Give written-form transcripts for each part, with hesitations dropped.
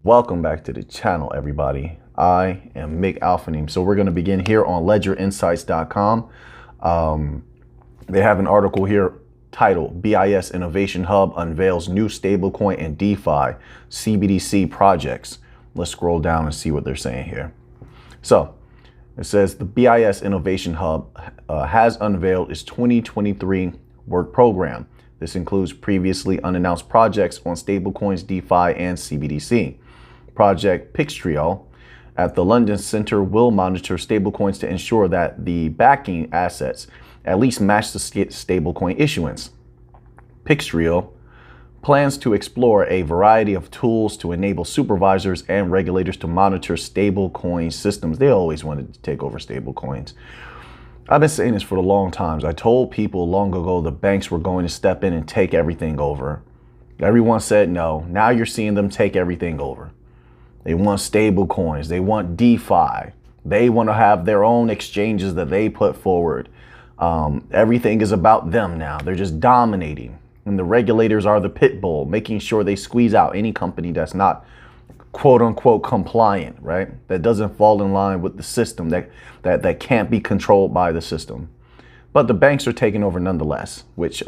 Welcome back to the channel, everybody. I am Mick Alphanim. So we're going to begin here on ledgerinsights.com. They have an article here titled BIS Innovation Hub Unveils New Stablecoin and DeFi CBDC Projects. Let's scroll down and see what they're saying here. So it says the BIS Innovation Hub has unveiled its 2023 work program. This includes previously unannounced projects on stablecoins, DeFi, and CBDC. Project Pixtrio at the London Center will monitor stablecoins to ensure that the backing assets at least match the stablecoin issuance. Pixtrio plans to explore a variety of tools to enable supervisors and regulators to monitor stablecoin systems. They always wanted to take over stablecoins. I've been saying this for a long time. I told people long ago the banks were going to step in and take everything over. Everyone said no. Now you're seeing them take everything over. They want stable coins. They want DeFi. They want to have their own exchanges that they put forward. Everything is about them now. They're just dominating. And the regulators are the pit bull, making sure they squeeze out any company that's not quote unquote compliant, right? That doesn't fall in line with the system, that can't be controlled by the system. But the banks are taking over nonetheless, which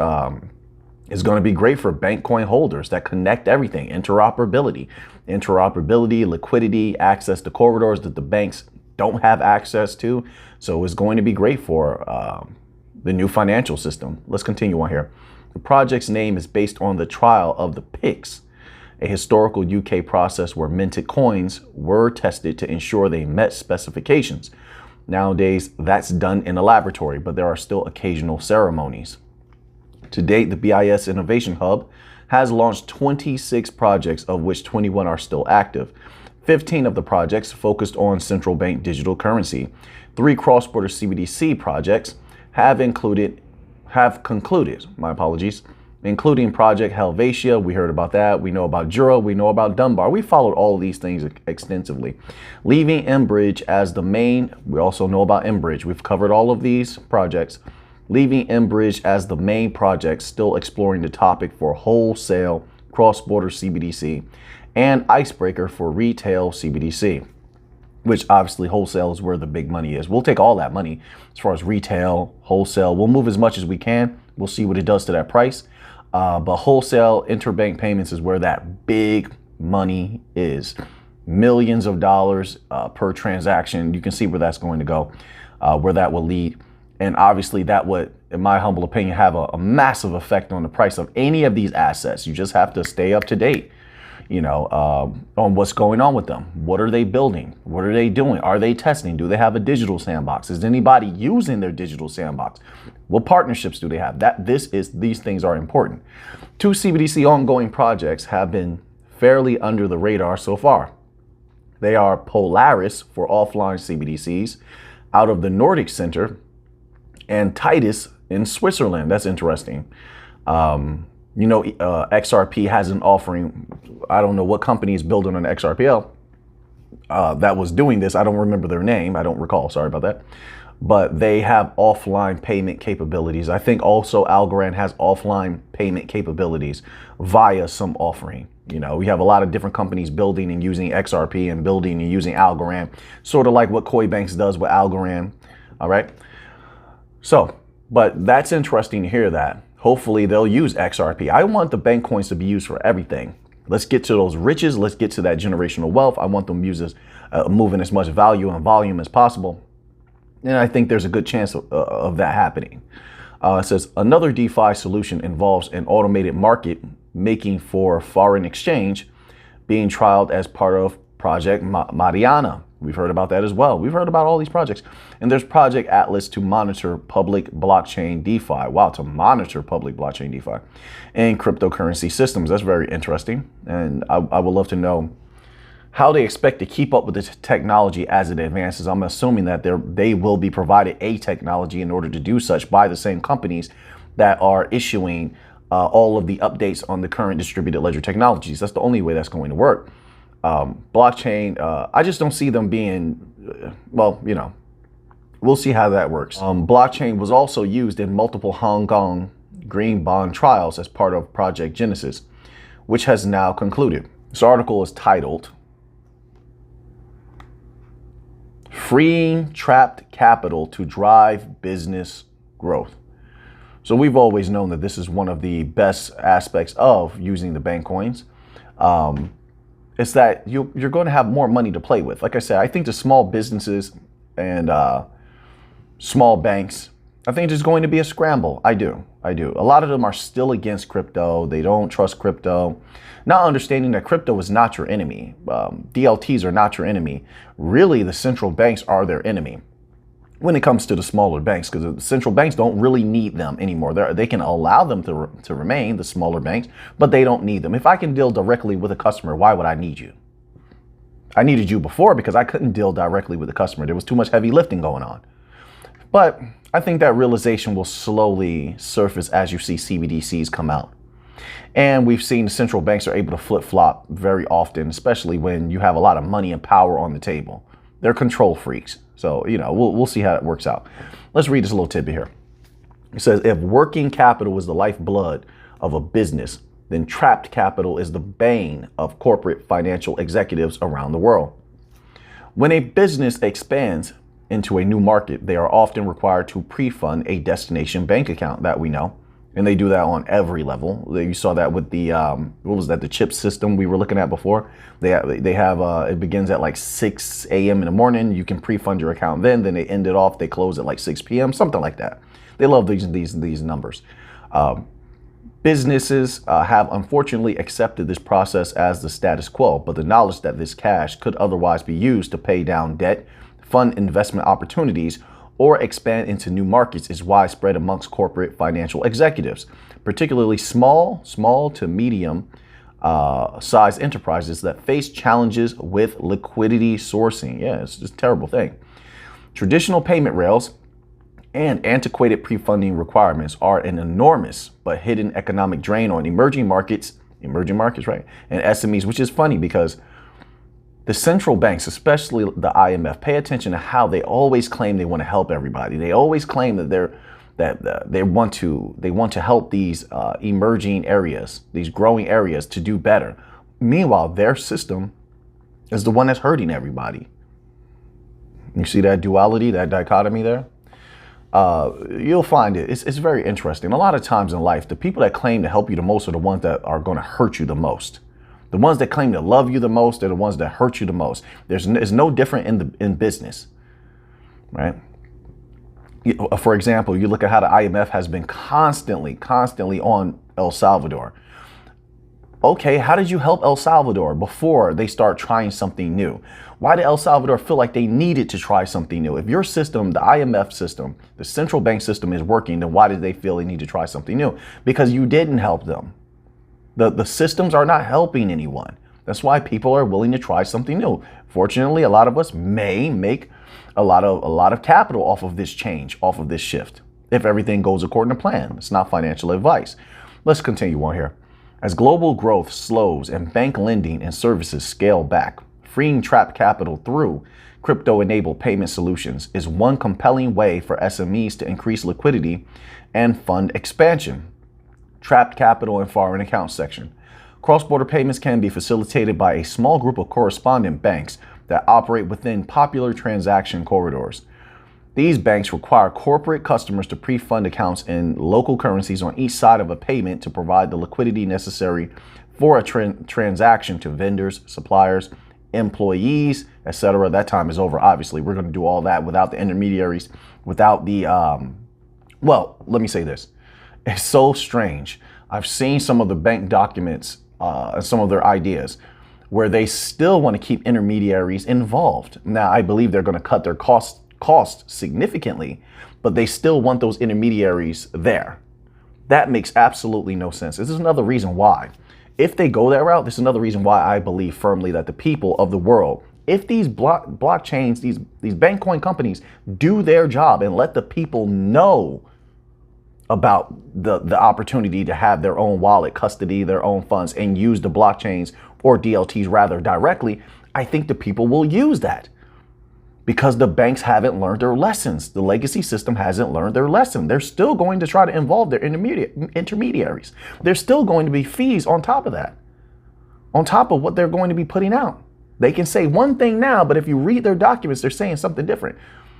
is going to be great for bank coin holders that connect everything. Interoperability, liquidity, access to corridors that the banks don't have access to. So it's going to be great for the new financial system. Let's continue on here. The project's name is based on the trial of the PIX, a historical UK process where minted coins were tested to ensure they met specifications. Nowadays, that's done in a laboratory, but there are still occasional ceremonies. To date, the BIS Innovation Hub has launched 26 projects, of which 21 are still active. 15 of the projects focused on central bank digital currency. 3 cross-border CBDC projects have concluded, including Project Helvetia. We heard about that. We know about Jura. We know about Dunbar. We followed all of these things extensively. Leaving Mbridge as the main, we also know about Mbridge. We've covered all of these projects. Leaving Mbridge as the main project, still exploring the topic for wholesale cross-border CBDC and Icebreaker for retail CBDC, which obviously wholesale is where the big money is. We'll take all that money as far as retail, wholesale. We'll move as much as we can. We'll see what it does to that price. But wholesale interbank payments is where that big money is. Millions of dollars per transaction. You can see where that's going to go, where that will lead. And obviously that would, in my humble opinion, have a massive effect on the price of any of these assets. You just have to stay up to date, on what's going on with them. What are they building? What are they doing? Are they testing? Do they have a digital sandbox? Is anybody using their digital sandbox? What partnerships do they have? These things are important. 2 CBDC ongoing projects have been fairly under the radar so far. They are Polaris for offline CBDCs out of the Nordic Center, and Titus in Switzerland. That's interesting. XRP has an offering. I don't know what company is building on XRPL that was doing this. I don't remember their name. I don't recall. Sorry about that. But they have offline payment capabilities. I think also Algorand has offline payment capabilities via some offering. We have a lot of different companies building and using XRP and building and using Algorand, sort of like what Coinbanks does with Algorand. All right. So, but that's interesting to hear that. Hopefully they'll use XRP. I want the bank coins to be used for everything. Let's get to those riches. Let's get to that generational wealth. I want them moving as much value and volume as possible. And I think there's a good chance of that happening. It says another DeFi solution involves an automated market making for foreign exchange being trialed as part of Project Mariana. We've heard about that as well. We've heard about all these projects. And there's Project Atlas to monitor public blockchain DeFi. Wow, to monitor public blockchain DeFi and cryptocurrency systems. That's very interesting. And I would love to know how they expect to keep up with this technology as it advances. I'm assuming that they will be provided a technology in order to do such by the same companies that are issuing all of the updates on the current distributed ledger technologies. That's the only way that's going to work. Blockchain, I just don't see them being, we'll see how that works. Blockchain was also used in multiple Hong Kong green bond trials as part of Project Genesis, which has now concluded. This article is titled freeing trapped capital to drive business growth. So we've always known that this is one of the best aspects of using the bank coins. It's that you're going to have more money to play with. Like I said, I think the small businesses and small banks, I think it's going to be a scramble. I do. A lot of them are still against crypto. They don't trust crypto. Not understanding that crypto is not your enemy. DLTs are not your enemy. Really, the central banks are their enemy when it comes to the smaller banks, because the central banks don't really need them anymore. They can allow them to remain, the smaller banks, but they don't need them. If I can deal directly with a customer, why would I need you? I needed you before because I couldn't deal directly with the customer. There was too much heavy lifting going on. But I think that realization will slowly surface as you see CBDCs come out. And we've seen the central banks are able to flip-flop very often, especially when you have a lot of money and power on the table. They're control freaks. So, we'll see how it works out. Let's read this little tidbit here. It says, if working capital is the lifeblood of a business, then trapped capital is the bane of corporate financial executives around the world. When a business expands into a new market, they are often required to pre-fund a destination bank account, that we know. And they do that on every level. You saw that with the, the chip system we were looking at before. They have it begins at like 6 a.m. in the morning. You can pre-fund your account then they end it off. They close at like 6 p.m., something like that. They love these numbers. Businesses have unfortunately accepted this process as the status quo, but the knowledge that this cash could otherwise be used to pay down debt, fund investment opportunities, or expand into new markets is widespread amongst corporate financial executives, particularly small to medium size enterprises that face challenges with liquidity sourcing. Yeah, it's just a terrible thing. Traditional payment rails and antiquated pre-funding requirements are an enormous but hidden economic drain on emerging markets, right? And SMEs, which is funny because the central banks, especially the IMF, pay attention to how they always claim they want to help everybody. They always claim that they want to help these emerging areas, these growing areas, to do better. Meanwhile, their system is the one that's hurting everybody. You see that duality, that dichotomy there? You'll find it's very interesting. A lot of times in life, the people that claim to help you the most are the ones that are going to hurt you the most. The ones that claim to love you the most are the ones that hurt you the most. It's no different in business, right? For example, you look at how the IMF has been constantly on El Salvador. Okay, how did you help El Salvador before they start trying something new? Why did El Salvador feel like they needed to try something new? If your system, the IMF system, the central bank system is working, then why did they feel they need to try something new? Because you didn't help them. The systems are not helping anyone. That's why people are willing to try something new. Fortunately, a lot of us may make a lot of capital off of this change, off of this shift, if everything goes according to plan. It's not financial advice. Let's continue on here. As global growth slows and bank lending and services scale back, freeing trapped capital through crypto-enabled payment solutions is one compelling way for SMEs to increase liquidity and fund expansion. Trapped capital and foreign account section. Cross-border payments can be facilitated by a small group of correspondent banks that operate within popular transaction corridors. These banks require corporate customers to pre-fund accounts in local currencies on each side of a payment to provide the liquidity necessary for a transaction to vendors, suppliers, employees, etc. That time is over, obviously. We're going to do all that without the intermediaries, without the, well, let me say this. It's so strange. I've seen some of the bank documents, some of their ideas, where they still want to keep intermediaries involved. Now, I believe they're going to cut their cost significantly, but they still want those intermediaries there. That makes absolutely no sense. This is another reason why. If they go that route, this is another reason why I believe firmly that the people of the world, if these blockchains, these bank coin companies do their job and let the people know about the opportunity to have their own wallet, custody their own funds, and use the blockchains or DLTs rather directly, I think the people will use that because the banks haven't learned their lessons. The legacy system hasn't learned their lesson. They're still going to try to involve their intermediaries. There's still going to be fees on top of that, on top of what they're going to be putting out. They can say one thing now, but if you read their documents, they're saying something different.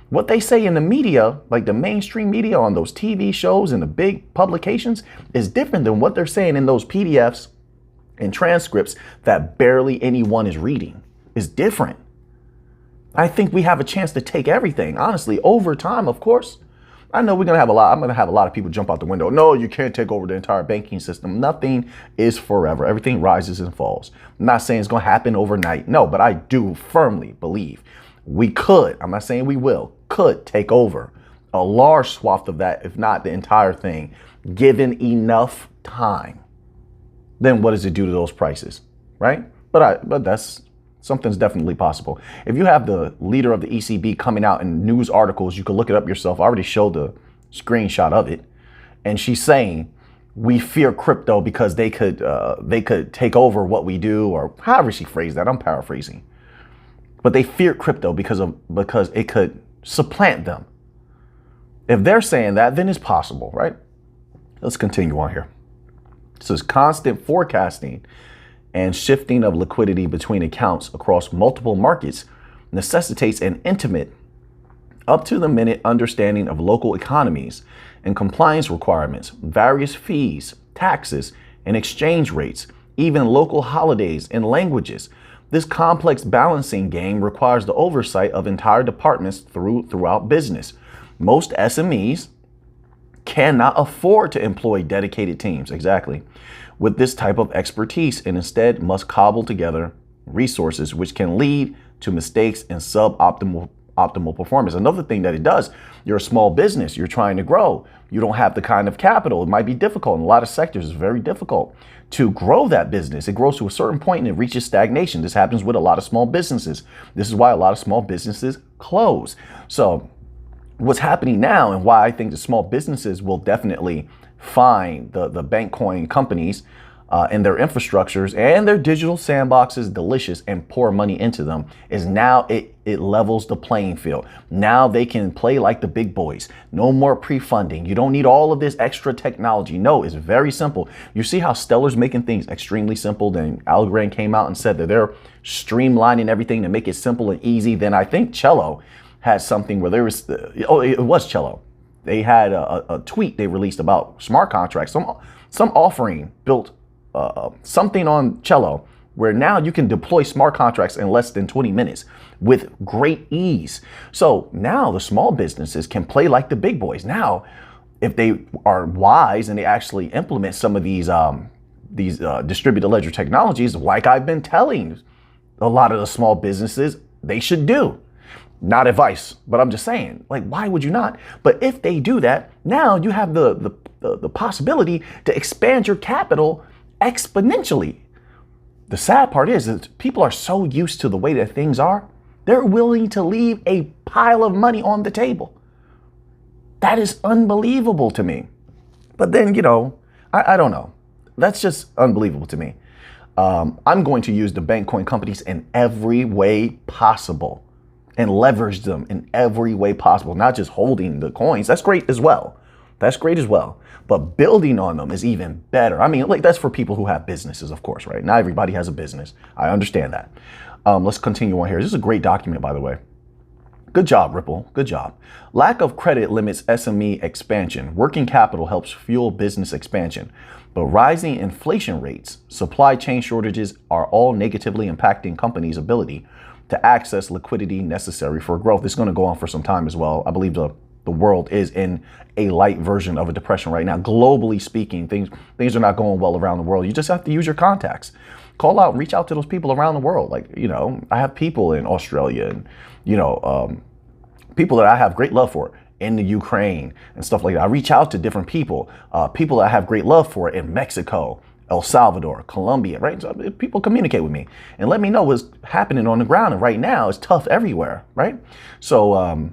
What they say in the media, like the mainstream media on those TV shows and the big publications, is different than what they're saying in those PDFs and transcripts that barely anyone is reading. It's different. I think we have a chance to take everything, honestly, over time, of course. I know I'm going to have a lot of people jump out the window. No, you can't take over the entire banking system. Nothing is forever. Everything rises and falls. I'm not saying it's going to happen overnight. No, but I do firmly believe we could, I'm not saying we will, could take over a large swath of that, if not the entire thing, given enough time. Then what does it do to those prices, right? But that's something's definitely possible. If you have the leader of the ECB coming out in news articles, you can look it up yourself. I already showed the screenshot of it, and she's saying we fear crypto because they could take over what we do, or however she phrased that. I'm paraphrasing, but they fear crypto because it could supplant them. If they're saying that, then it's possible, right? Let's continue on here. It says constant forecasting and shifting of liquidity between accounts across multiple markets necessitates an intimate, up-to-the-minute understanding of local economies and compliance requirements, various fees, taxes, and exchange rates, even local holidays and languages. This complex balancing game requires the oversight of entire departments throughout business. Most SMEs cannot afford to employ dedicated teams, exactly, with this type of expertise, and instead must cobble together resources which can lead to mistakes and suboptimal performance. Another thing that it does, you're a small business, you're trying to grow, you don't have the kind of capital. It might be difficult in a lot of sectors. It's very difficult to grow that business. It grows to a certain point and it reaches stagnation. This happens with a lot of small businesses. This is why a lot of small businesses close. So what's happening now, and why I think the small businesses will definitely find the bank coin companies and their infrastructures and their digital sandboxes delicious and pour money into them, is now it levels the playing field. Now they can play like the big boys. No more pre-funding. You don't need all of this extra technology. No, it's very simple. You see how Stellar's making things extremely simple. Then Algorand came out and said that they're streamlining everything to make it simple and easy. Then I think Celo had something where there was, it was Celo. They had a tweet they released about smart contracts. Some offering built something on Celo where now you can deploy smart contracts in less than 20 minutes with great ease. So now the small businesses can play like the big boys. Now, if they are wise and they actually implement some of these distributed ledger technologies, like I've been telling a lot of the small businesses they should do. Not advice, but I'm just saying, like, why would you not? But if they do that, now you have the possibility to expand your capital exponentially. The sad part is that people are so used to the way that things are, they're willing to leave a pile of money on the table. That is unbelievable to me. But then, I don't know. That's just unbelievable to me. I'm going to use the bank coin companies in every way possible and leverage them in every way possible, not just holding the coins. That's great as well. But building on them is even better. I mean, like, that's for people who have businesses, of course, right? Not everybody has a business. I understand that. Let's continue on here. This is a great document, by the way. Good job, Ripple. Good job. Lack of credit limits SME expansion. Working capital helps fuel business expansion. But rising inflation rates, supply chain shortages are all negatively impacting companies' ability to access liquidity necessary for growth. It's going to go on for some time as well. I believe the world is in a light version of a depression right now. Globally speaking, things are not going well around the world. You just have to use your contacts. Call out, reach out to those people around the world. Like, I have people in Australia and, people that I have great love for in the Ukraine and stuff like that. I reach out to different people, people that I have great love for in Mexico, El Salvador, Colombia, right? So people communicate with me and let me know what's happening on the ground. And right now it's tough everywhere, right? So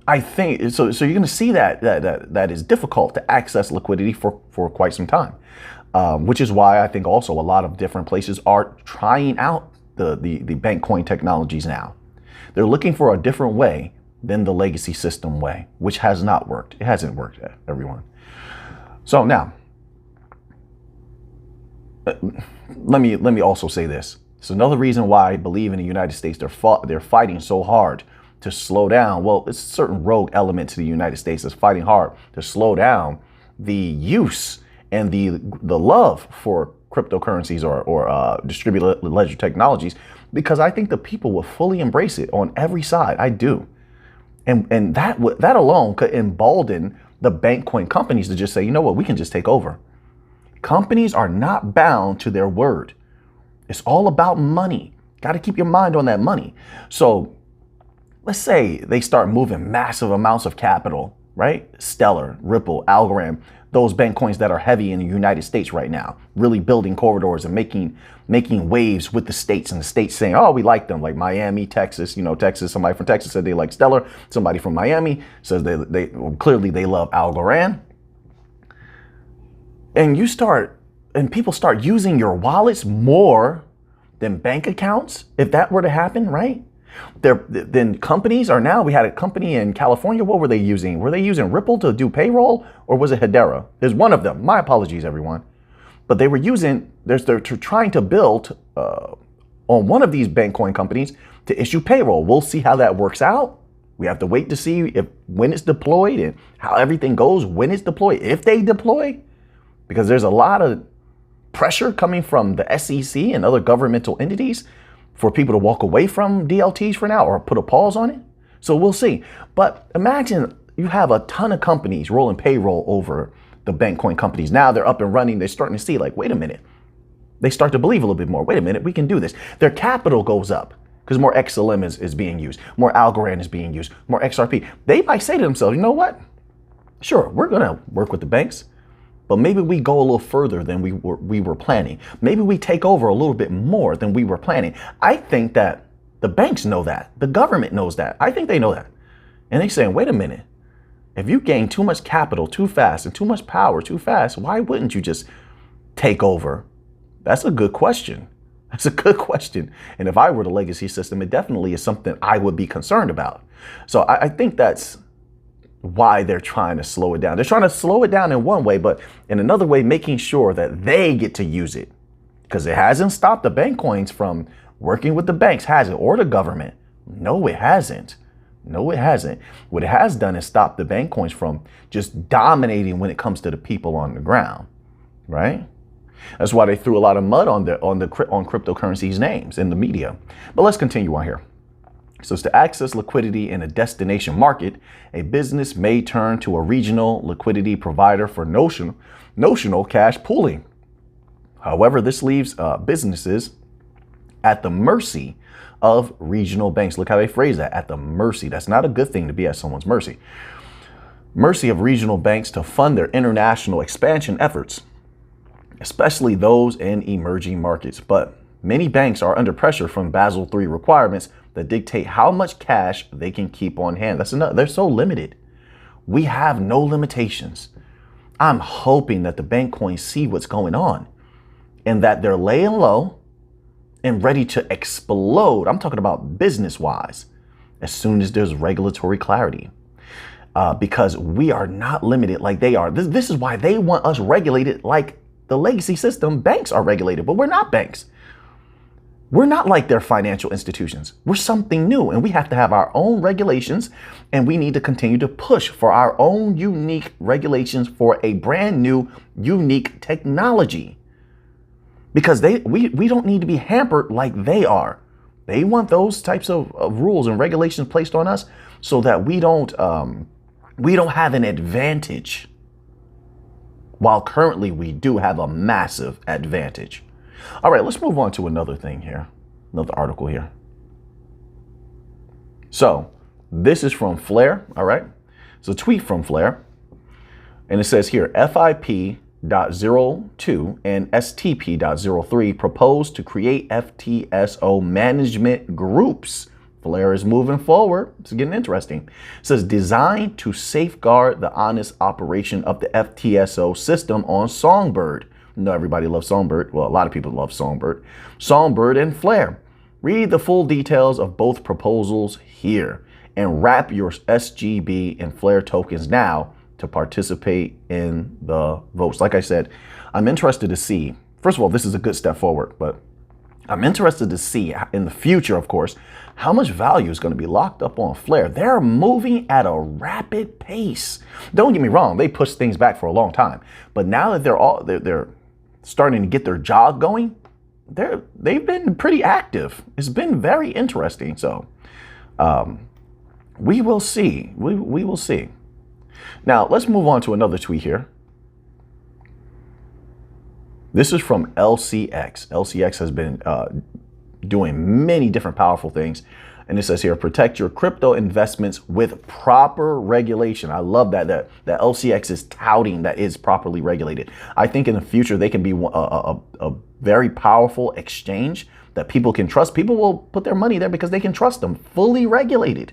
I think so. You're going to see that is difficult to access liquidity for quite some time, which is why I think also a lot of different places are trying out the bank coin technologies now. They're looking for a different way than the legacy system way, which has not worked. It hasn't worked, everyone. So now, let me also say this. It's another reason why I believe in the United States they're fighting so hard to slow down. Well, it's a certain rogue element to the United States that's fighting hard to slow down the use and the love for cryptocurrencies or distributed ledger technologies, because I think the people will fully embrace it on every side. I do. And that alone could embolden the bank coin companies to just say, you know what, we can just take over. Companies are not bound to their word. It's all about money. Got to keep your mind on that money. So let's say they start moving massive amounts of capital, right? Stellar, Ripple, Algorand, those bank coins that are heavy in the United States right now, really building corridors and making waves with the states, and the states saying, oh, we like them, like Miami, Texas, Texas, somebody from Texas said they like Stellar. Somebody from Miami says they clearly they love Algorand. And people start using your wallets more than bank accounts. If that were to happen, right? Then companies are now, we had a company in California. What were they using? Were they using Ripple to do payroll, or was it Hbar? There's one of them. My apologies, everyone. But they were using, they're trying to build on one of these bank coin companies to issue payroll. We'll see how that works out. We have to wait to see when it's deployed and how everything goes when it's deployed, if they deploy, because there's a lot of pressure coming from the SEC and other governmental entities for people to walk away from DLTs for now or put a pause on it. So we'll see. But imagine you have a ton of companies rolling payroll over the bank coin companies. Now they're up and running. They're starting to see, like, wait a minute. They start to believe a little bit more. Wait a minute, we can do this. Their capital goes up because more XLM is being used. More Algorand is being used. More XRP. They might say to themselves, you know what? Sure, we're going to work with the banks, but maybe we go a little further than we were planning. Maybe we take over a little bit more than we were planning. I think that the banks know that. The government knows that. I think they know that. And they're saying, wait a minute. If you gain too much capital too fast and too much power too fast, why wouldn't you just take over? That's a good question. That's a good question. And if I were the legacy system, it definitely is something I would be concerned about. So I think that's why they're trying to slow it down. They're trying to slow it down in one way, but in another way, making sure that they get to use it, because it hasn't stopped the bank coins from working with the banks, has it? Or the government? No, it hasn't. No, it hasn't. What it has done is stop the bank coins from just dominating when it comes to the people on the ground, right? That's why they threw a lot of mud on cryptocurrencies' names in the media. But let's continue on here. So it's to access liquidity in a destination market, a business may turn to a regional liquidity provider for notional cash pooling. However, this leaves businesses at the mercy of regional banks. Look how they phrase that, at the mercy. That's not a good thing to be at someone's mercy. Mercy of regional banks to fund their international expansion efforts, especially those in emerging markets. But many banks are under pressure from Basel III requirements that dictate how much cash they can keep on hand. That's enough. They're so limited. We have no limitations. I'm hoping that the bank coins see what's going on and that they're laying low and ready to explode. I'm talking about business-wise as soon as there's regulatory clarity, because we are not limited like they are. This is why they want us regulated like the legacy system. Banks are regulated, but we're not banks. We're not like their financial institutions. We're something new, and we have to have our own regulations, and we need to continue to push for our own unique regulations for a brand new, unique technology. Because we don't need to be hampered like they are. They want those types of rules and regulations placed on us so that we don't have an advantage, while currently we do have a massive advantage. All right, let's move on to another thing here, another article here. So this is from Flare, all right? It's a tweet from Flare, and it says here, FIP.02 and STP.03 propose to create FTSO management groups. Flare is moving forward. It's getting interesting. It says designed to safeguard the honest operation of the FTSO system on Songbird. No, everybody loves Songbird. Well, a lot of people love Songbird. Songbird and Flare. Read the full details of both proposals here and wrap your SGB and Flare tokens now to participate in the votes. Like I said, I'm interested to see. First of all, this is a good step forward, but I'm interested to see in the future, of course, how much value is going to be locked up on Flare. They're moving at a rapid pace. Don't get me wrong, they pushed things back for a long time, but now that they're starting to get their jog going, they've been pretty active. It's been very interesting. So we will see. We will see. Now let's move on to another tweet here. This is from LCX. LCX has been doing many different powerful things. And it says here, protect your crypto investments with proper regulation. I love that LCX is touting that is properly regulated. I think in the future, they can be a very powerful exchange that people can trust. People will put their money there because they can trust them, fully regulated.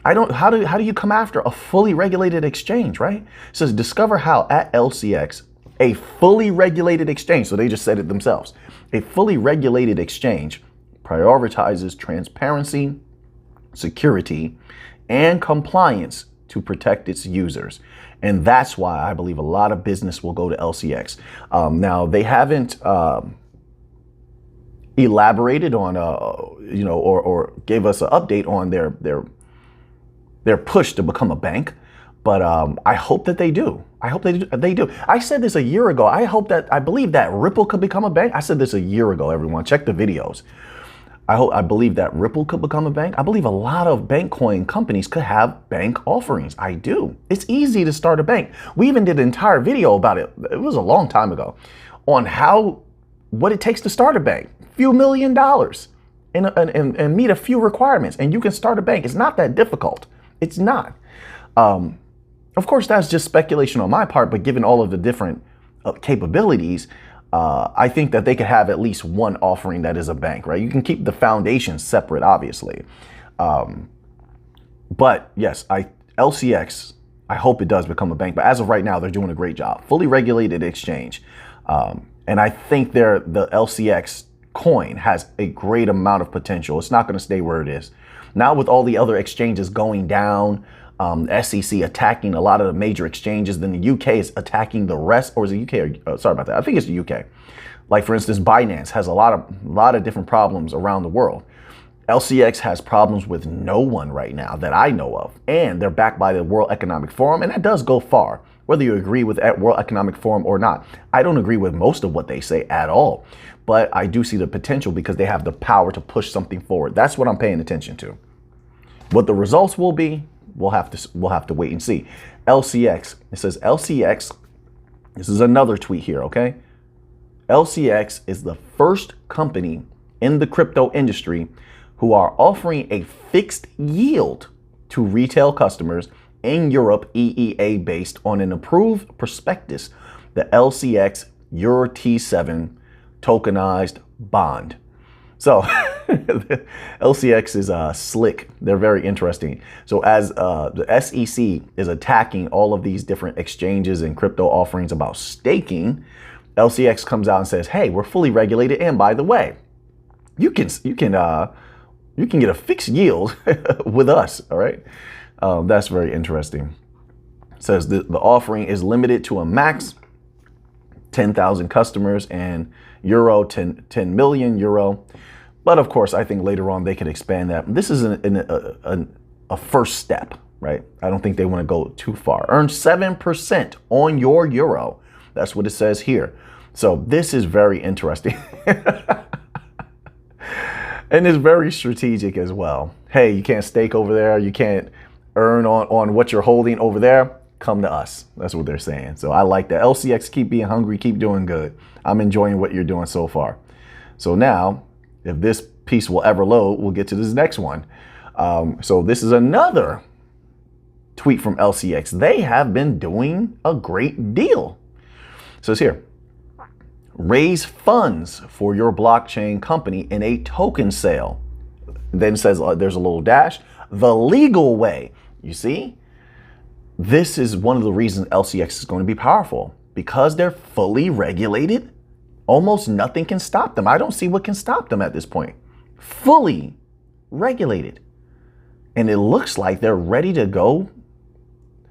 How do you come after a fully regulated exchange, right? It says, discover how at LCX, a fully regulated exchange, so they just said it themselves, a fully regulated exchange prioritizes transparency, security, and compliance to protect its users. And that's why I believe a lot of business will go to LCX. Now, they haven't elaborated on, or gave us an update on their push to become a bank. But I hope that they do. I hope they do. I said this a year ago. I believe that Ripple could become a bank. I said this a year ago, everyone. Check the videos. I believe that Ripple could become a bank. I believe a lot of bank coin companies could have bank offerings. I do. It's easy to start a bank. We even did an entire video about it. It was a long time ago on what it takes to start a bank. A few $1 million and meet a few requirements, and you can start a bank. It's not that difficult. It's not. Of course, that's just speculation on my part, but given all of the different capabilities, I think that they could have at least one offering that is a bank, right? You can keep the foundation separate, obviously. But yes, LCX, I hope it does become a bank. But as of right now, they're doing a great job. Fully regulated exchange. And I think the LCX coin has a great amount of potential. It's not going to stay where it is. Now with all the other exchanges going down, SEC attacking a lot of the major exchanges, then the UK is attacking the rest, or is it UK? Sorry about that. I think it's the UK. Like for instance, Binance has a lot of different problems around the world. LCX has problems with no one right now that I know of, and they're backed by the World Economic Forum, and that does go far, whether you agree with that World Economic Forum or not. I don't agree with most of what they say at all, but I do see the potential because they have the power to push something forward. That's what I'm paying attention to. What the results will be, we'll have to wait and see. LCX, it says LCX, this is another tweet here, okay? LCX is the first company in the crypto industry who are offering a fixed yield to retail customers in Europe, EEA, based on an approved prospectus, the LCX Euro T7 tokenized bond. So LCX is slick. They're very interesting. So as the SEC is attacking all of these different exchanges and crypto offerings about staking, LCX comes out and says, hey, we're fully regulated. And by the way, you can get a fixed yield with us. All right. That's very interesting. It says the offering is limited to a max 10,000 customers and €10 million euro. But of course, I think later on they could expand that. This is a first step, right? I don't think they want to go too far. Earn 7% on your euro. That's what it says here. So this is very interesting. And it's very strategic as well. Hey, you can't stake over there. You can't earn on what you're holding over there. Come to us. That's what they're saying. So I like that. LCX, keep being hungry, keep doing good. I'm enjoying what you're doing so far. So now, if this piece will ever load, we'll get to this next one. So this is another tweet from LCX. They have been doing a great deal. So it's here. Raise funds for your blockchain company in a token sale. Then it says there's a little dash. The legal way. You see? This is one of the reasons LCX is going to be powerful. Because they're fully regulated, almost nothing can stop them. I don't see what can stop them at this point. Fully regulated. And it looks like they're ready to go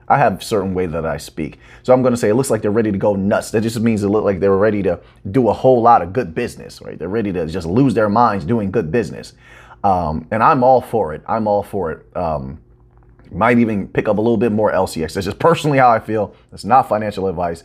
I have a certain way that I speak. So I'm going to say it looks like they're ready to go nuts. That just means it looks like they're ready to do a whole lot of good business, right? They're ready to just lose their minds doing good business. And I'm all for it. I'm all for it. Might even pick up a little bit more LCX. That's just personally how I feel. It's not financial advice.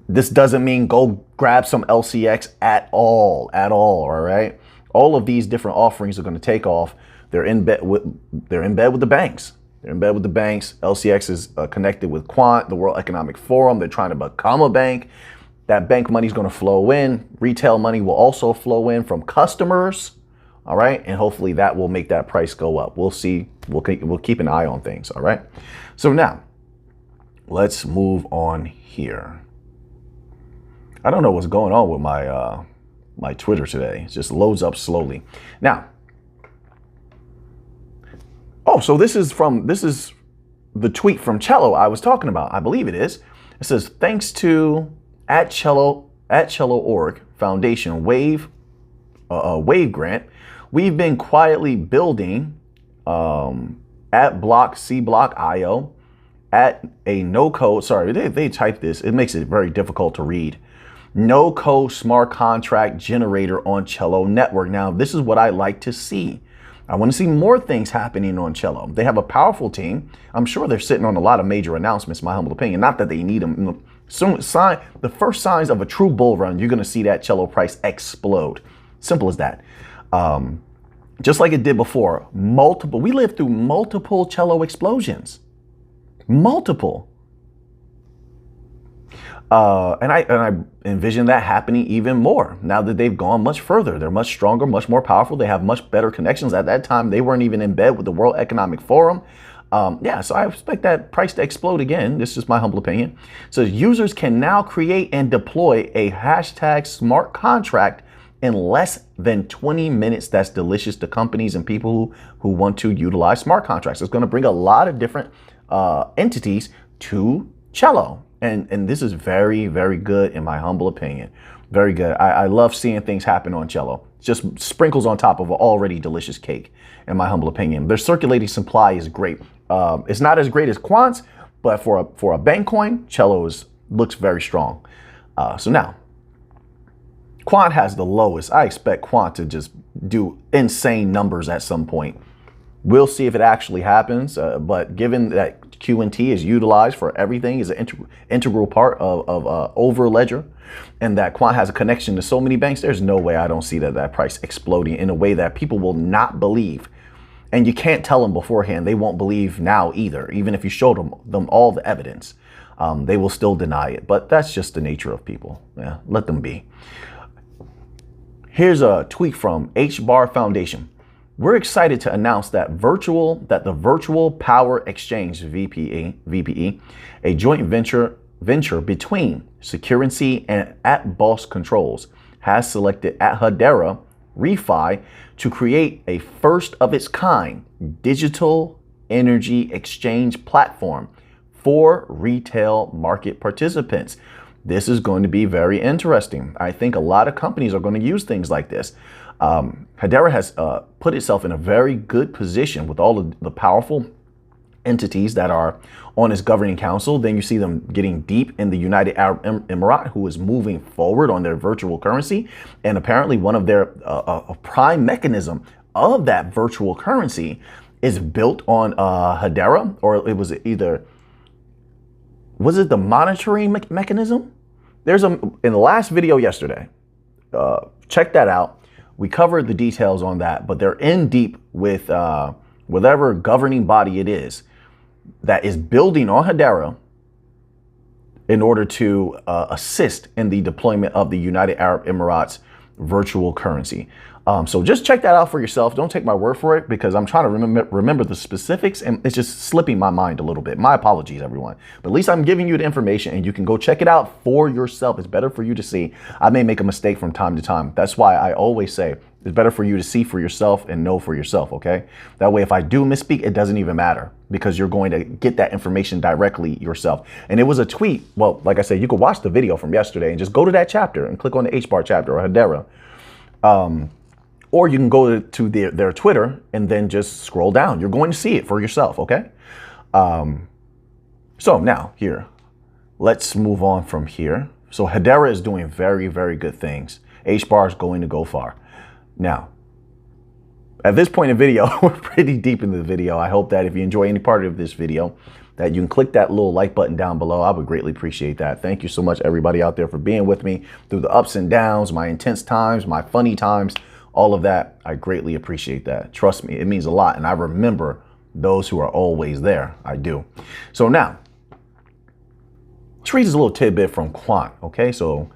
This doesn't mean go grab some LCX at all, all right? All of these different offerings are going to take off. They're in bed with the banks. They're in bed with the banks. LCX is connected with Quant, the World Economic Forum. They're trying to become a bank. That bank money is going to flow in. Retail money will also flow in from customers. All right. And hopefully that will make that price go up. We'll see. We'll keep an eye on things. All right. So now let's move on here. I don't know what's going on with my my Twitter today. It just loads up slowly. Now, oh, so this is the tweet from Celo I was talking about. I believe it is. It says, thanks to @Celo.org Foundation Wave grant, we've been quietly building at Block C Block IO at a no code. Sorry, they typed this. It makes it very difficult to read. No code smart contract generator on Celo network. Now, this is what I like to see. I want to see more things happening on Celo. They have a powerful team. I'm sure they're sitting on a lot of major announcements, my humble opinion. Not that they need them. The first signs of a true bull run, you're going to see that Celo price explode. Simple as that. Just like it did before. We lived through multiple Celo explosions. Multiple. And I envision that happening even more now that they've gone much further. They're much stronger, much more powerful. They have much better connections. At that time, they weren't even in bed with the World Economic Forum. Yeah, so I expect that price to explode again. This is my humble opinion. So users can now create and deploy a hashtag smart contract in less than 20 minutes. That's delicious to companies and people who want to utilize smart contracts. It's going to bring a lot of different entities to Celo. And this is very, very good in my humble opinion. Very good. I love seeing things happen on Celo. Just sprinkles on top of an already delicious cake, in my humble opinion. Their circulating supply is great. It's not as great as Quant's, but for a bank coin, Celo looks very strong. So now, Quant has the lowest. I expect Quant to just do insane numbers at some point. We'll see if it actually happens, but given that QNT is utilized for everything, is an integral part of over ledger, and that Quant has a connection to so many banks, there's no way I don't see that price exploding in a way that people will not believe. And you can't tell them beforehand. They won't believe now either. Even if you showed them all the evidence, they will still deny it. But that's just the nature of people. Yeah, let them be. Here's a tweet from Hbar Foundation. We're excited to announce that the Virtual Power Exchange, VPE, a joint venture between Securrency and @Boss Controls, has selected Hbar Refi to create a first of its kind digital energy exchange platform for retail market participants. This is going to be very interesting. I think a lot of companies are going to use things like this. Hbar has put itself in a very good position with all of the powerful entities that are on its governing council. Then you see them getting deep in the United Arab Emirates, who is moving forward on their virtual currency. And apparently one of their a prime mechanism of that virtual currency is built on Hbar, or it was was it the monitoring mechanism? In the last video yesterday, check that out. We covered the details on that, but they're in deep with whatever governing body it is that is building on Hbar in order to assist in the deployment of the United Arab Emirates virtual currency. So just check that out for yourself. Don't take my word for it, because I'm trying to remember the specifics and it's just slipping my mind a little bit. My apologies, everyone. But at least I'm giving you the information and you can go check it out for yourself. It's better for you to see. I may make a mistake from time to time. That's why I always say it's better for you to see for yourself and know for yourself, okay? That way, if I do misspeak, it doesn't even matter, because you're going to get that information directly yourself. And it was a tweet. Well, like I said, you could watch the video from yesterday and just go to that chapter and click on the Hbar chapter or Hbar. Or you can go to their Twitter and then just scroll down. You're going to see it for yourself, okay? So now here, let's move on from here. So Hbar is doing very, very good things. Hbar is going to go far. Now, at this point in the video, we're pretty deep into the video. I hope that if you enjoy any part of this video, that you can click that little like button down below. I would greatly appreciate that. Thank you so much, everybody out there, for being with me through the ups and downs, my intense times, my funny times, all of that. I greatly appreciate that. Trust me, it means a lot. And I remember those who are always there. I do. So now, let's read this little tidbit from Quant. Okay, so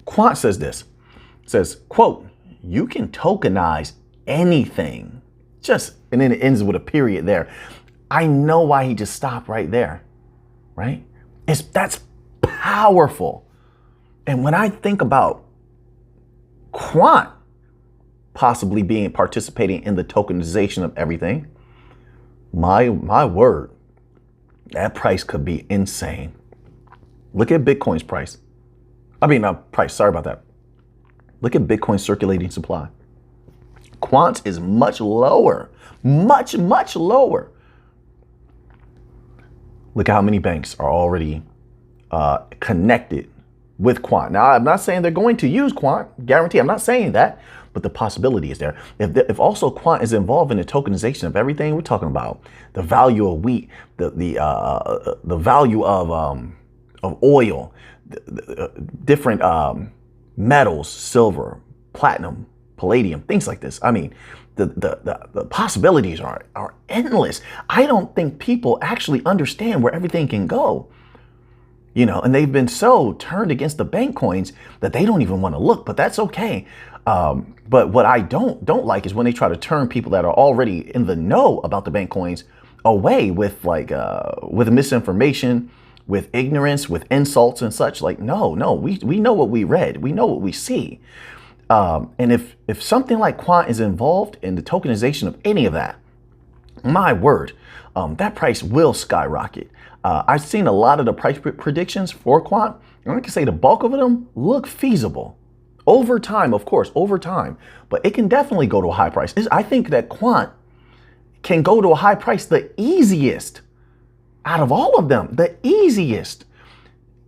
Quant says this. It says, quote, "You can tokenize anything." And then it ends with a period there. I know why he just stopped right there, right? That's powerful. And when I think about Quant possibly participating in the tokenization of everything, my word, that price could be insane. Look at Bitcoin's price. Price, sorry about that. Look at Bitcoin's circulating supply. Quant is much lower, much, much lower. Look at how many banks are already connected with Quant. Now, I'm not saying they're going to use Quant, guarantee. I'm not saying that, but the possibility is there. If also Quant is involved in the tokenization of everything, we're talking about the value of wheat, the value of oil, different metals, silver, platinum, palladium, things like this. I mean, the possibilities are endless. I don't think people actually understand where everything can go, and they've been so turned against the bank coins that they don't even want to look, but that's okay. But what I don't like is when they try to turn people that are already in the know about the bank coins away with with misinformation, with ignorance, with insults and such. Like, no, we know what we read. We know what we see. And if something like Quant is involved in the tokenization of any of that, my word, that price will skyrocket. I've seen a lot of the price predictions for Quant, and I can say the bulk of them look feasible. Over time, of course, over time, but it can definitely go to a high price. I think that Quant can go to a high price the easiest out of all of them, the easiest.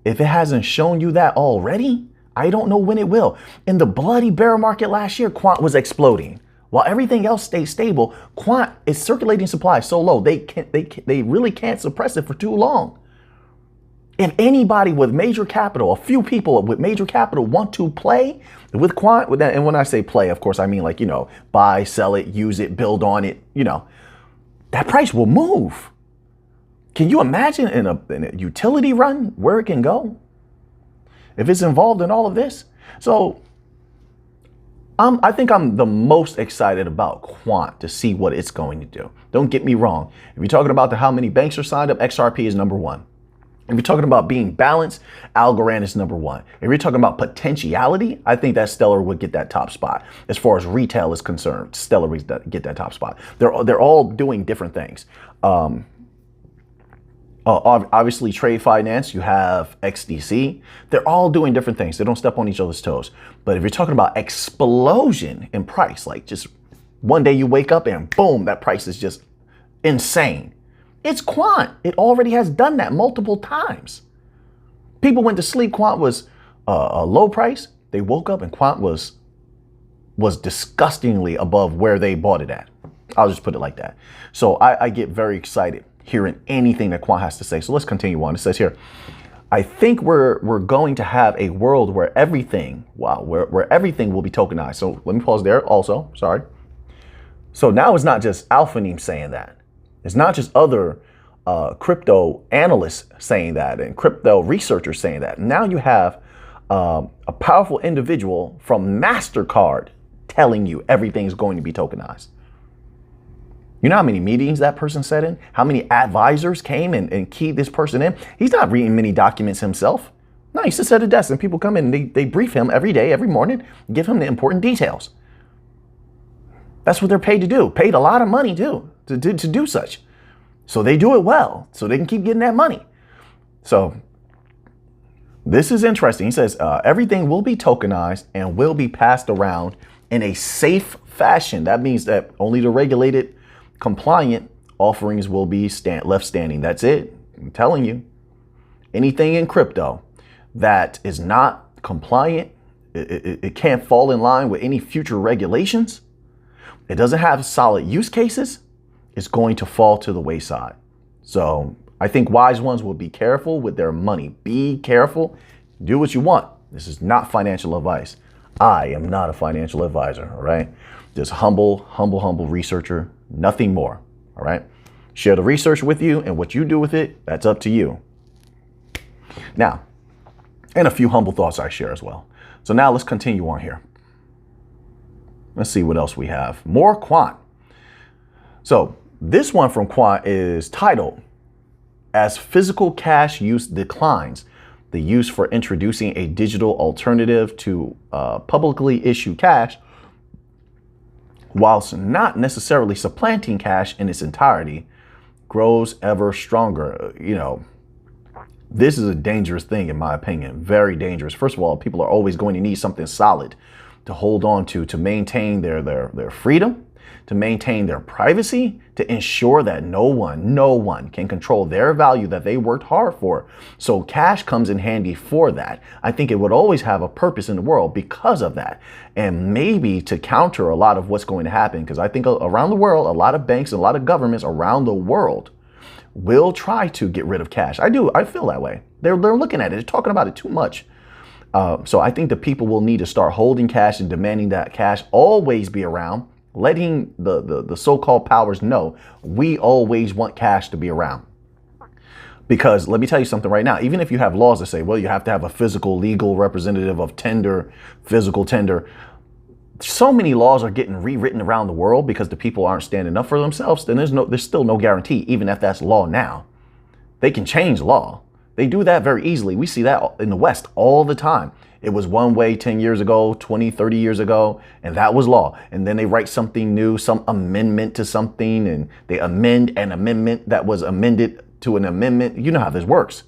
If it hasn't shown you that already, I don't know when it will. In the bloody bear market last year, Quant was exploding. While everything else stayed stable, Quant is circulating supply so low, they really can't suppress it for too long. If anybody with major capital, a few people with major capital want to play with Quant, and when I say play, of course, I mean like, buy, sell it, use it, build on it, that price will move. Can you imagine in a utility run where it can go if it's involved in all of this? So I think I'm the most excited about Quant to see what it's going to do. Don't get me wrong. If you're talking about how many banks are signed up, XRP is number one. If you're talking about being balanced, Algorand is number one. If you're talking about potentiality, I think that Stellar would get that top spot. As far as retail is concerned, Stellar would get that top spot. They're all doing different things. Obviously, trade finance, you have XDC. They're all doing different things. They don't step on each other's toes. But if you're talking about explosion in price, like just one day you wake up and boom, that price is just insane. It's Quant. It already has done that multiple times. People went to sleep. Quant was a low price. They woke up and Quant was disgustingly above where they bought it at. I'll just put it like that. So I get very excited hearing anything that Quant has to say. So let's continue on. It says here, I think we're going to have a world where everything, where everything will be tokenized. So let me pause there also, sorry. So now it's not just Alphanim saying that. It's not just other crypto analysts saying that and crypto researchers saying that. Now you have a powerful individual from MasterCard telling you everything's going to be tokenized. You know how many meetings that person sat in? How many advisors came and keyed this person in? He's not reading many documents himself. No, he sits at a desk and people come in and they brief him every day, every morning, give him the important details. That's what they're paid to do. Paid a lot of money too, to do such. So they do it well, so they can keep getting that money. So this is interesting. He says, everything will be tokenized and will be passed around in a safe fashion. That means that only the regulated, compliant offerings will be left standing. That's it. I'm telling you. Anything in crypto that is not compliant, it can't fall in line with any future regulations, it doesn't have solid use cases, it's going to fall to the wayside. So I think wise ones will be careful with their money. Be careful. Do what you want. This is not financial advice. I am not a financial advisor, all right? Just humble researcher, nothing more, all right? Share the research with you, and what you do with it, that's up to you. Now, and a few humble thoughts I share as well. So now let's continue on here. Let's see what else we have. More Quant. So this one from Quant is titled, "As Physical Cash Use Declines, the Use for Introducing a Digital Alternative to Publicly Issued Cash, whilst not necessarily supplanting cash in its entirety, grows ever stronger." You know, this is a dangerous thing, in my opinion. Very dangerous. First of all, people are always going to need something solid to hold on to maintain their freedom, to maintain their privacy, to ensure that no one can control their value that they worked hard for. So cash comes in handy for that. I think it would always have a purpose in the world because of that. And maybe to counter a lot of what's going to happen, because I think around the world, a lot of banks and a lot of governments around the world will try to get rid of cash. I feel that way. They're looking at it, they're talking about it too much. So I think the people will need to start holding cash and demanding that cash always be around, letting the so-called powers know we always want cash to be around. Because let me tell you something right now, even if you have laws that say, well, you have to have a physical legal representative of tender, physical tender, so many laws are getting rewritten around the world because the people aren't standing up for themselves. Then there's still no guarantee, even if that's law now. They can change law. They do that very easily. We see that in the West all the time. It was one way 10 years ago, 20, 30 years ago, and that was law. And then they write something new, some amendment to something, and they amend an amendment that was amended to an amendment. You know how this works.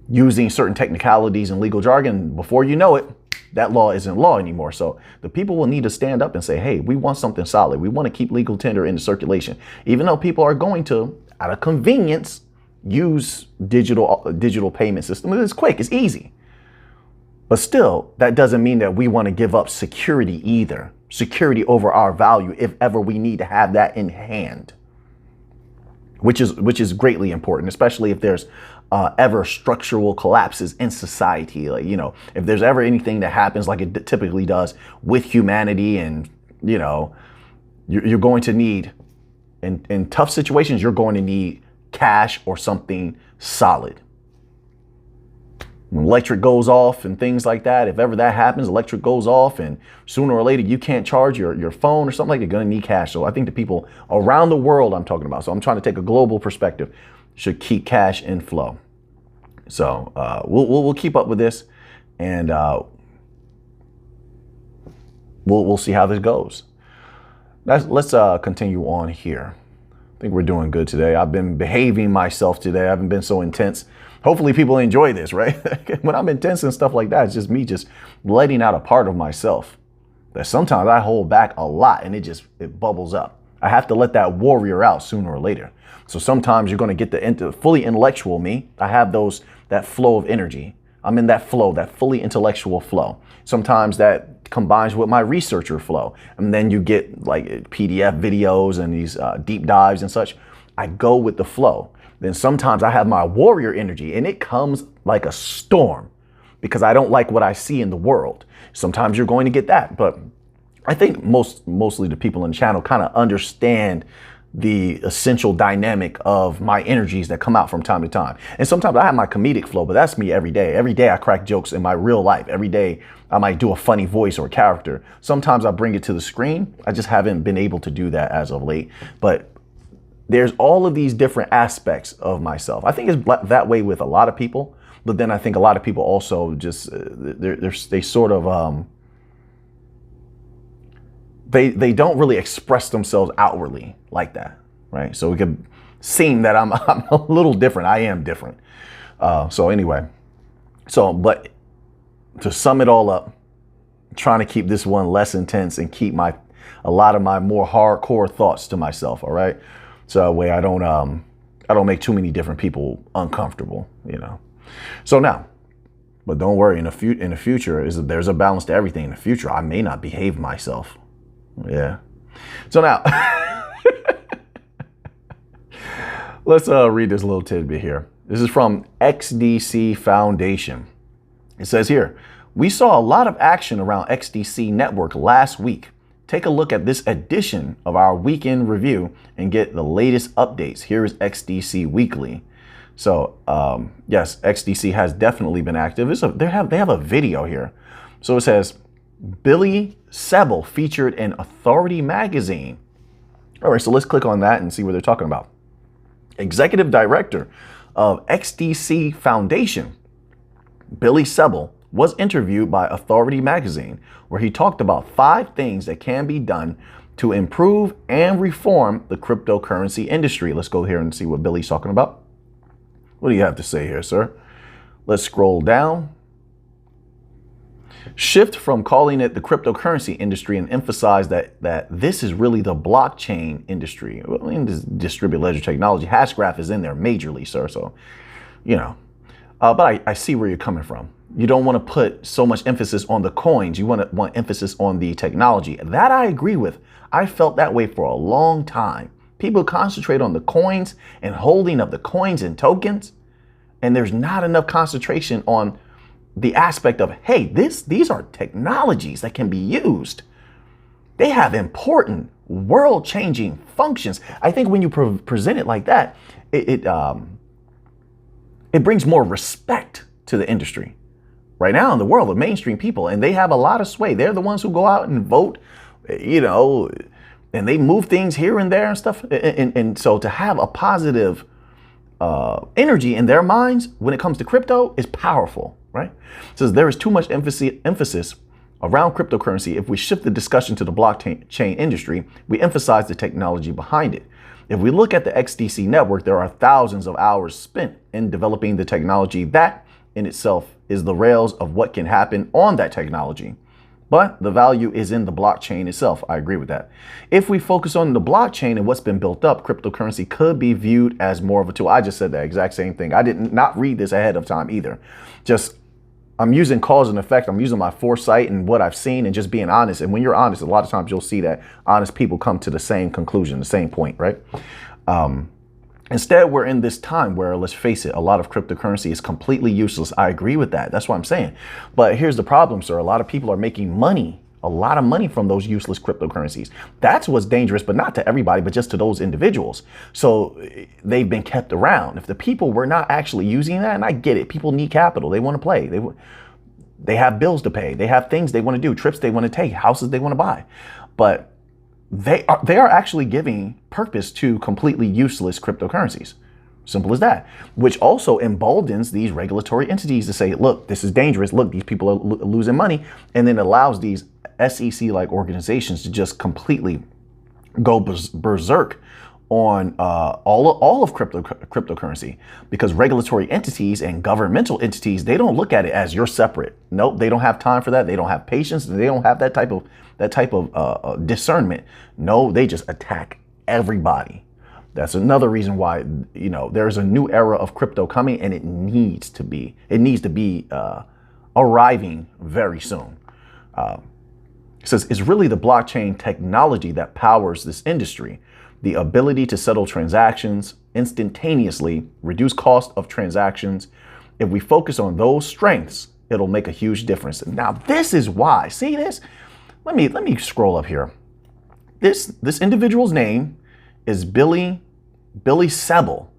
Using certain technicalities and legal jargon, before you know it, that law isn't law anymore. So the people will need to stand up and say, hey, we want something solid. We want to keep legal tender in circulation. Even though people are going to, out of convenience, use digital payment system. It's quick, it's easy. But still, that doesn't mean that we want to give up security either. Security over our value, if ever we need to have that in hand, which is greatly important, especially if there's ever structural collapses in society. Like, you know, if there's ever anything that happens like it typically does with humanity, and, you know, you're going to need, in tough situations, you're going to need cash or something solid. When electric goes off and things like that, if ever that happens, electric goes off and sooner or later you can't charge your phone or something like that, you're going to need cash. So I think the people around the world I'm talking about, so I'm trying to take a global perspective, should keep cash in flow. So we'll keep up with this, and we'll see how this goes. Let's continue on here. I think we're doing good today. I've been behaving myself today. I haven't been so intense. Hopefully people enjoy this, right? When I'm intense and stuff like that, it's just me just letting out a part of myself that sometimes I hold back a lot, and it bubbles up. I have to let that warrior out sooner or later. So sometimes you're going to get the fully intellectual me. I have that flow of energy. I'm in that flow, that fully intellectual flow. Sometimes that combines with my researcher flow. And then you get like PDF videos and these deep dives and such. I go with the flow. Then sometimes I have my warrior energy, and it comes like a storm because I don't like what I see in the world. Sometimes you're going to get that. But I think mostly the people in the channel kind of understand the essential dynamic of my energies that come out from time to time. And sometimes I have my comedic flow, but that's me every day. Every day I crack jokes in my real life. Every day I might do a funny voice or character. Sometimes I bring it to the screen. I just haven't been able to do that as of late. But there's all of these different aspects of myself. I think it's that way with a lot of people. But then I think a lot of people also just, they sort of, they don't really express themselves outwardly like that, right? So it could seem that I'm a little different. I am different. So anyway, but to sum it all up, I'm trying to keep this one less intense and keep a lot of my more hardcore thoughts to myself, all right? So that way I don't make too many different people uncomfortable, you know. So now, but don't worry, in the future there's a balance to everything. In the future, I may not behave myself. Yeah. So now, let's read this little tidbit here. This is from XDC Foundation. It says here, we saw a lot of action around XDC network last week. Take a look at this edition of our weekend review and get the latest updates. Here is XDC Weekly. So yes, XDC has definitely been active. They have a video here. So it says, Billy Celo featured in Authority magazine. All right, so let's click on that and see what they're talking about. Executive Director of XDC Foundation, Billy Celo, was interviewed by Authority magazine, where he talked about 5 things that can be done to improve and reform the cryptocurrency industry. Let's go here and see what Billy's talking about. What do you have to say here, sir? Let's scroll down. Shift from calling it the cryptocurrency industry and emphasize that this is really the blockchain industry. Well, in this distributed ledger technology, Hashgraph is in there majorly, sir. So, you know, but I see where you're coming from. You don't want to put so much emphasis on the coins. You want emphasis on the technology. That I agree with. I felt that way for a long time. People concentrate on the coins and holding of the coins and tokens, and there's not enough concentration on the aspect of, hey, these are technologies that can be used. They have important world-changing functions. I think when you present it like that, it brings more respect to the industry. Right now in the world of mainstream people, and they have a lot of sway. They're the ones who go out and vote, you know, and they move things here and there and stuff. And so to have a positive energy in their minds when it comes to crypto is powerful, right? It says there is too much emphasis around cryptocurrency. If we shift the discussion to the blockchain industry, we emphasize the technology behind it. If we look at the XDC network, there are thousands of hours spent in developing the technology that in itself is the rails of what can happen on that technology. But the value is in the blockchain itself. I agree with that. If we focus on the blockchain and what's been built up, cryptocurrency could be viewed as more of a tool. I just said that exact same thing. I did not read this ahead of time either. Just, I'm using cause and effect. I'm using my foresight and what I've seen and just being honest. And when you're honest, a lot of times you'll see that honest people come to the same conclusion, the same point, right? Instead, we're in this time where, let's face it, a lot of cryptocurrency is completely useless. I agree with that. That's what I'm saying. But here's the problem, sir. A lot of people are making money, a lot of money from those useless cryptocurrencies. That's what's dangerous, but not to everybody, but just to those individuals. So they've been kept around. If the people were not actually using that, and I get it, people need capital. They want to play. They have bills to pay. They have things they want to do, trips they want to take, houses they want to buy. But they are actually giving purpose to completely useless cryptocurrencies. Simple as that, which also emboldens these regulatory entities to say, look, this is dangerous. Look, these people are losing money. And then allows these SEC-like organizations to just completely go berserk on all of cryptocurrency, because regulatory entities and governmental entities, they don't look at it as you're separate. Nope, they don't have time for that. They don't have patience. They don't have that type of discernment. No, they just attack everybody. That's another reason why, you know, there's a new era of crypto coming, and it needs to be arriving very soon. It says it's really the blockchain technology that powers this industry. The ability to settle transactions instantaneously, reduce cost of transactions. If we focus on those strengths, it'll make a huge difference. Now, this is why. See this? Let me scroll up here. This individual's name is Billy Celo.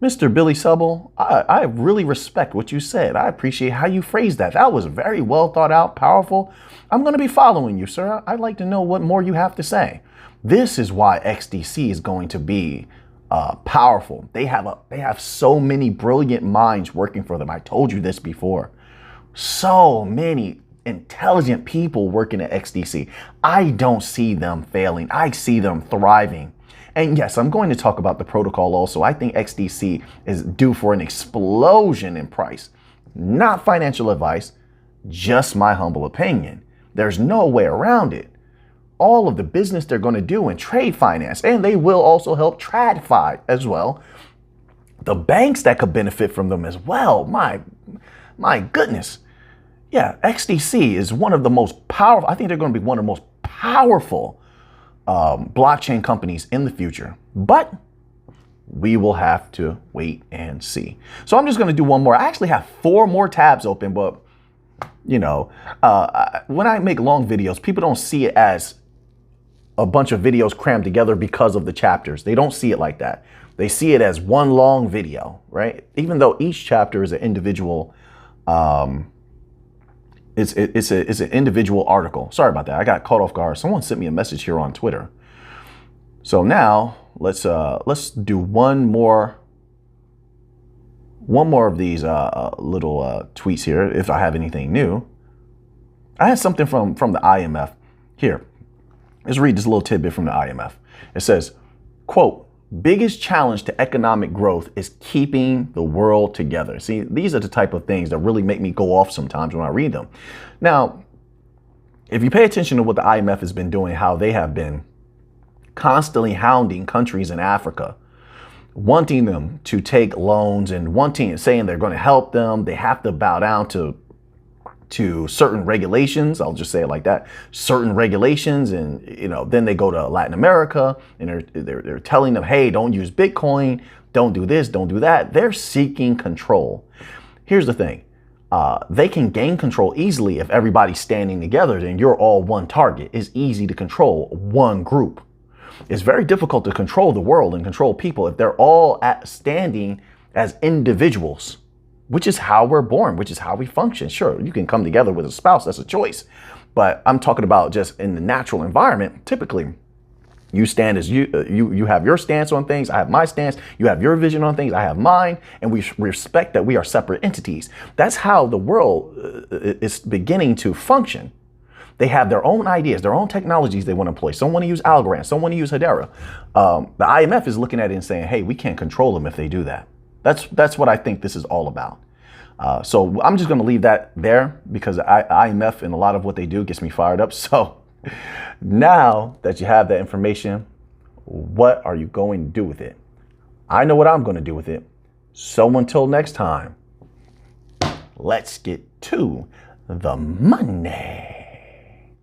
Mr. Billy Celo, I really respect what you said. I appreciate how you phrased that. That was very well thought out, powerful. I'm going to be following you, sir. I'd like to know what more you have to say. This is why XDC is going to be powerful. They have so many brilliant minds working for them. I told you this before. So many intelligent people working at XDC. I don't see them failing. I see them thriving. And yes, I'm going to talk about the protocol also. I think XDC is due for an explosion in price. Not financial advice, just my humble opinion. There's no way around it. all of the business they're going to do in trade finance, and they will also help TradFi as well. The banks that could benefit from them as well. My goodness. Yeah, XDC is one of the most powerful. I think they're going to be one of the most powerful blockchain companies in the future. But we will have to wait and see. So I'm just going to do one more. I actually have 4 more tabs open, but you know, when I make long videos, people don't see it as a bunch of videos crammed together because of the chapters. They don't see it like that. They see it as one long video, right? Even though each chapter is an individual, it's an individual article. Sorry about that. I got caught off guard. Someone sent me a message here on Twitter. So now let's do one more of these little tweets here, if I have anything new. I had something from the IMF here. Let's read this little tidbit from the IMF. It says, quote, biggest challenge to economic growth is keeping the world together. See, these are the type of things that really make me go off sometimes when I read them. Now, if you pay attention to what the IMF has been doing, how they have been constantly hounding countries in Africa, wanting them to take loans and saying they're going to help them. They have to bow down to certain regulations. I'll just say it like that. Certain regulations. And, you know, then they go to Latin America and they're telling them, hey, don't use Bitcoin. Don't do this. Don't do that. They're seeking control. Here's the thing. They can gain control easily if everybody's standing together. Then you're all one target. It's easy to control one group. It's very difficult to control the world and control people if they're all standing as individuals, which is how we're born, which is how we function. Sure, you can come together with a spouse. That's a choice. But I'm talking about just in the natural environment. Typically, you stand as you have your stance on things. I have my stance. You have your vision on things. I have mine. And we respect that we are separate entities. That's how the world is beginning to function. They have their own ideas, their own technologies they want to employ. Some want to use Algorand, some want to use Hbar. The IMF is looking at it and saying, hey, we can't control them if they do that. That's what I think this is all about. So I'm just going to leave that there because IMF and a lot of what they do gets me fired up. So now that you have that information, what are you going to do with it? I know what I'm going to do with it. So until next time, let's get to the money.